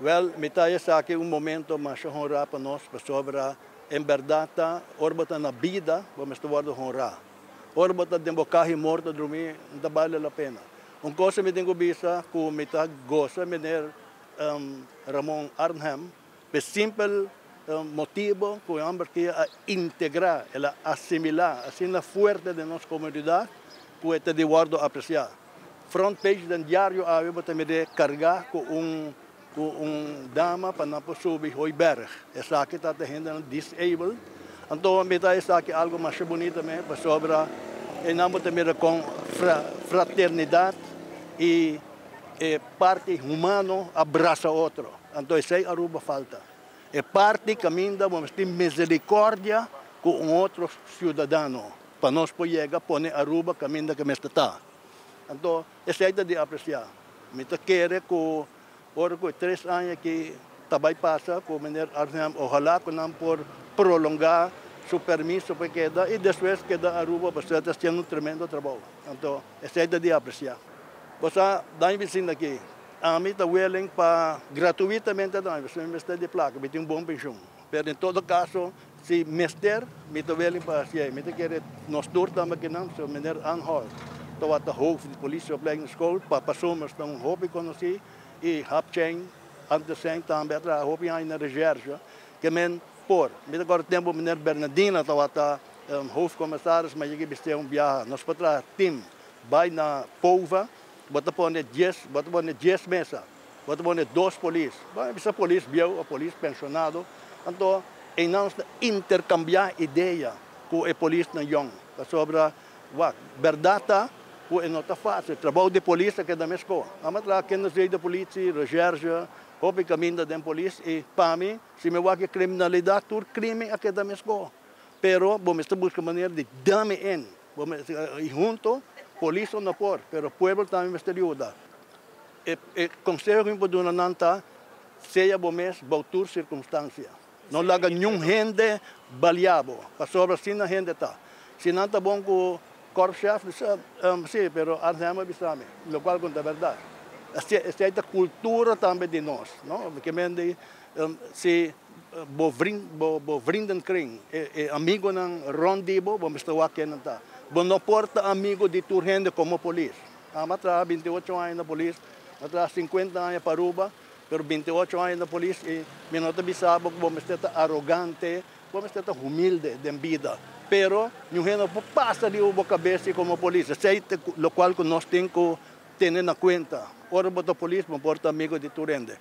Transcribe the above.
Well, me tayo sa akin momento mas honra pa nós, pa sobra, em verdade, orbita na vida, vamos estar honra. Orbita de bocahi morto dormir, não vale a pena. Coisa me tenho bisa, que me tá gosta, me Ramon Arnhem, por simples motivo que ambos que a integrar, ela assimilar, assim na forte de nossa comunidade, que te de guardo apreciar. Front page do diário, eu vou me carregar com dama para não subir Hoiberg. Essa aqui está tendo disabled. Então, me dá essa aqui algo mais bonito mesmo, para sobra, e não vou ter com fraternidade e parte humano abraça outro. Então, isso aí Aruba falta. É parte caminho, vamos ter misericórdia com outro cidadão. Para nós poder pôr Aruba caminho que me está. Então, isso aí de apreciar. Me quer que ora com 3 anos que também passa com o menino Arnhem, ojalá que não por prolongar seu permisso para quedar e depois queda Aruba para estar fazendo tremendo trabalho. Então, isso aí de apreciar. Você dá vizinho aqui. A mim está willing para gratuitamente dar, você me está de placa, me tem bom pensão. Mas em todo caso, se mister, me está willing para fazer. Me está querendo nós dois também que não, se o menino Anhol. Então, a hoofd de politieopleiding school, para somers dan hoop ik conheci, e hapchain, antes zijn também atrás, hoop ik na recherche, que men por. Met agora tempo, meneer Bernardina, dat hoofdcommissaris, maar je besteed viaje. Nós para team, bij na Pova, wat pone 10 mesa, wat pone 2 police. Bisa police biau, a police pensionado. Então, e nós intercambiar ideia com o police na young, sobre verdade. Que não está fácil. Trabalho de polícia que é da minha escola. A matra que não sei da polícia, recherche, houve caminho da polícia e para mim, se me vai que criminalidade, tudo crime é que é da minha escola. Pero vamos estar buscando maneira de dar-me em, e junto, polícia não pode, pero o povo também está ajuda. O conselho que pode dar nanta, seja bom mês, bautur circunstância. Não laga nenhum gente baleado, para sobre assim a gente está. Se não está bom com Korpschef, sim, pero Arnhem bisame, lo cual conta verdade. Essa é a cultura também de nós, não? Porque se bo vrienden kring, amigo ng rondibo, vamos estar aqui não tá. Bo não porta amigo de turhende como polícia. Matra 28 anos na polícia, matra 50 anos para Aruba, pero 28 anos na polícia e me nota bisabo que vamos estar arrogante, vamos estar humilde de vida. Pero não passa de uma cabeça como polícia, o qual nós temos que ter na conta. Ora, a polícia, não porta amigo de Turende.